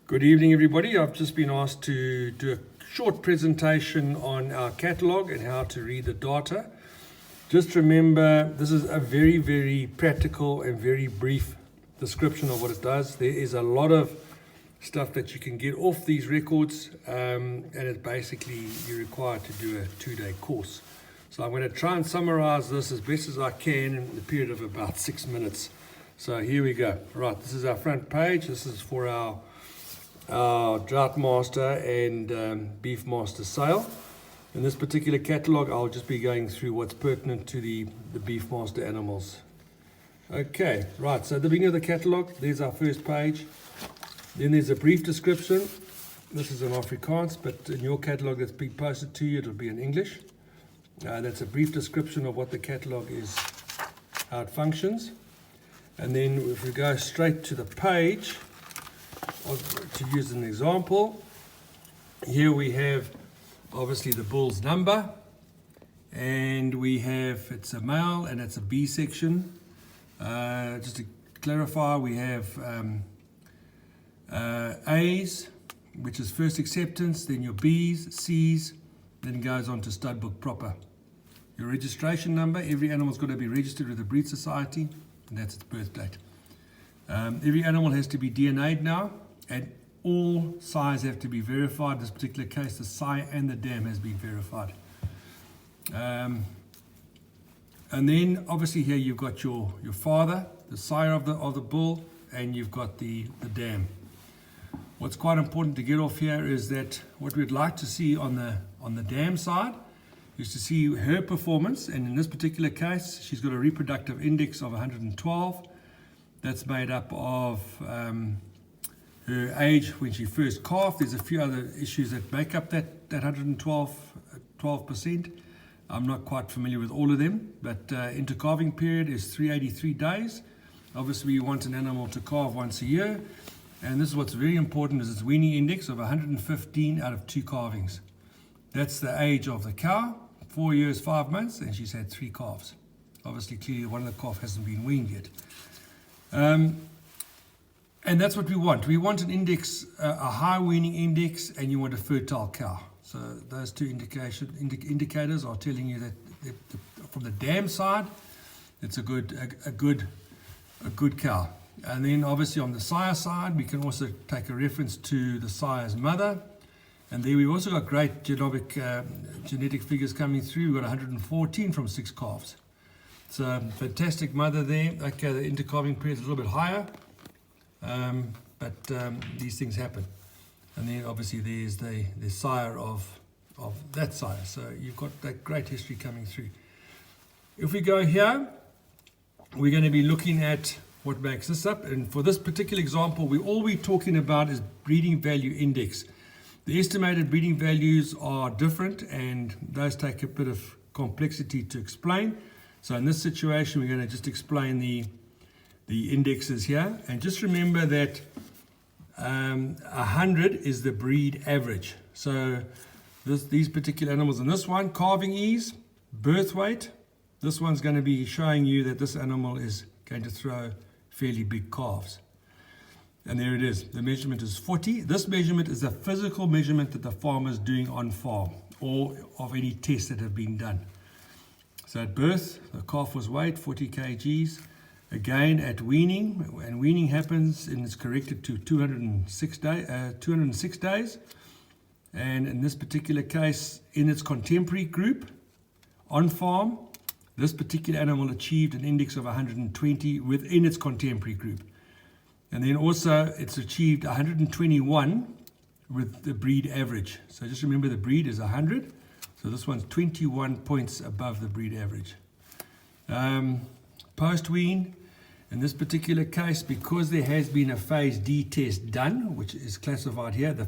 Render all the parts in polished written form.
Good evening, everybody. I've just been asked to do a short presentation on our catalogue and how to read the data. Just remember, this is a very, very practical and very brief description of what it does. There is a lot of stuff that you can get off these records, and it's basically you're required to do a 2-day course. So I'm going to try and summarize this as best as I can in the period of about 6 minutes. So here we go. Right, this is our front page. This is for our Drought Master and Beef Master sale. In this particular catalogue, I'll just be going through what's pertinent to the Beef Master animals. Okay, right, so at the beginning of the catalogue, there's our first page. Then there's a brief description. This is in Afrikaans, but in your catalogue that's being posted to you, it'll be in English. That's a brief description of what the catalogue is, how it functions. And then if we go straight to the page, to use an example, here we have obviously the bull's number, and we have it's a male and it's a B section. Just to clarify, we have A's, which is first acceptance, then your B's, C's, then goes on to stud book proper. Your registration number, every animal's got to be registered with the Breed Society, and that's its birth date. Every animal has to be DNA'd now, and all sires have to be verified. In this particular case, the sire and the dam has been verified. And then obviously here you've got your father, the sire of the bull, and you've got the dam. What's quite important to get off here is that what we'd like to see on the dam side is to see her performance, and in this particular case, she's got a reproductive index of 112. That's made up of her age when she first calved. There's a few other issues that make up that 12%. I'm not quite familiar with all of them, but intercalving period is 383 days. Obviously, we want an animal to calve once a year, and this is what's very important, is its weaning index of 115 out of 2 calvings. That's the age of the cow, 4 years, 5 months, and she's had 3 calves. Obviously, clearly, one of the calf hasn't been weaned yet. And that's what we want. We want an index, a high weaning index, and you want a fertile cow. So those two indicators are telling you that from the dam side, it's a good cow. And then obviously on the sire side, we can also take a reference to the sire's mother. And there we've also got great genetic figures coming through. We've got 114 from 6 calves. It's a fantastic mother there. Okay, the intercalving period is a little bit higher, but these things happen. And then obviously there's the sire of that sire. So you've got that great history coming through. If we go here, we're going to be looking at what makes this up. And for this particular example, all we're talking about is breeding value index. The estimated breeding values are different, and those take a bit of complexity to explain. So in this situation, we're going to just explain the indexes here. And just remember that 100 is the breed average. So these particular animals in this one, calving ease, birth weight, this one's going to be showing you that this animal is going to throw fairly big calves. And there it is. The measurement is 40. This measurement is a physical measurement that the farmer is doing on farm, or of any tests that have been done. So at birth, the calf was weighed 40 kgs. Again, at weaning, and weaning happens and is corrected to 206 days. And in this particular case, in its contemporary group, on farm, this particular animal achieved an index of 120 within its contemporary group. And then also, it's achieved 121 with the breed average. So just remember, the breed is 100. So this one's 21 points above the breed average. Post-wean, in this particular case, because there has been a phase D test done, which is classified here, the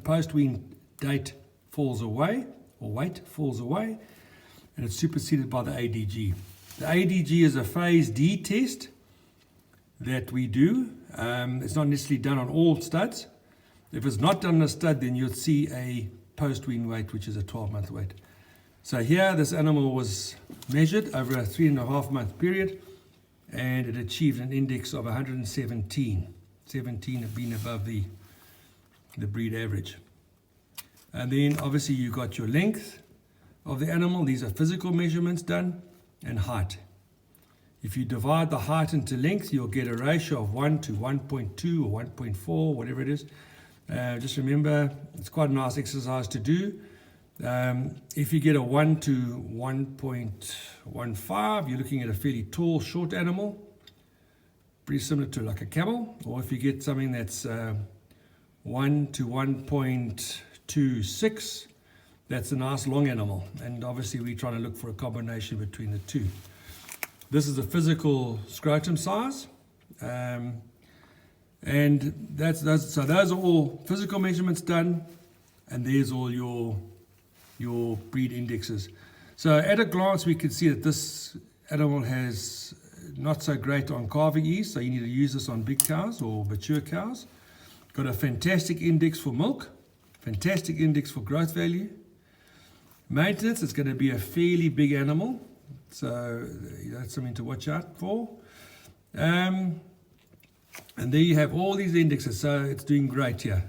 post-wean date falls away, or weight falls away, and it's superseded by the ADG. The ADG is a phase D test that we do. It's not necessarily done on all studs. If it's not done on a stud, then you'll see a post-wean weight, which is a 12-month weight. So here, this animal was measured over a 3.5-month period, and it achieved an index of 117. 17 being above the the breed average. And then obviously you've got your length of the animal. These are physical measurements done, and height. If you divide the height into length, you'll get a ratio of 1 to 1.2 or 1.4, whatever it is. Just remember, it's quite a nice exercise to do. If you get a 1 to 1.15, you're looking at a fairly tall, short animal, pretty similar to like a camel. Or if you get something that's 1 to 1.26, that's a nice long animal. And obviously we're trying to look for a combination between the two. This is a physical scrotum size. And so those are all physical measurements done. And there's all your breed indexes. So at a glance, we can see that this animal has not so great on calving ease. So you need to use this on big cows or mature cows. Got a fantastic index for milk, fantastic index for growth value. Maintenance, it's going to be a fairly big animal. So that's something to watch out for. And there you have all these indexes. So it's doing great here.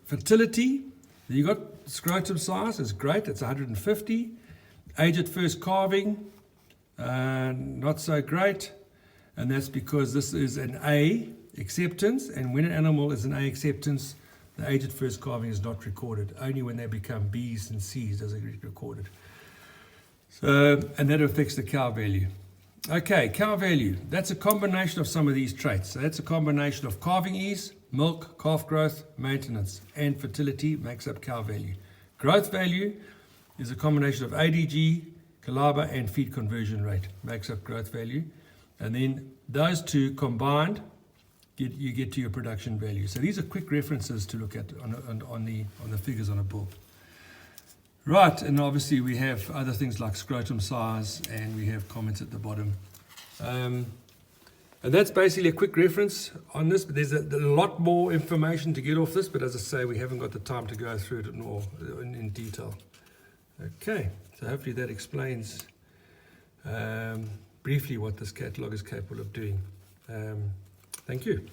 Fertility, you got scrotum size, is great. It's 150. Age at first calving, not so great. And that's because this is an A acceptance. And when an animal is an A acceptance, the age at first calving is not recorded. Only when they become Bs and Cs does it get recorded. So, and that affects the cow value. Okay, cow value. That's a combination of some of these traits. So that's a combination of calving ease, milk, calf growth, maintenance, and fertility makes up cow value. Growth value is a combination of ADG, caliber, and feed conversion rate makes up growth value. And then those two combined, you get to your production value. So these are quick references to look at on the figures on a bull. Right, and obviously we have other things like scrotum size, and we have comments at the bottom. And that's basically a quick reference on this, but there's a lot more information to get off this, but as I say, we haven't got the time to go through it in detail. Okay, so hopefully that explains briefly what this catalogue is capable of doing. Thank you.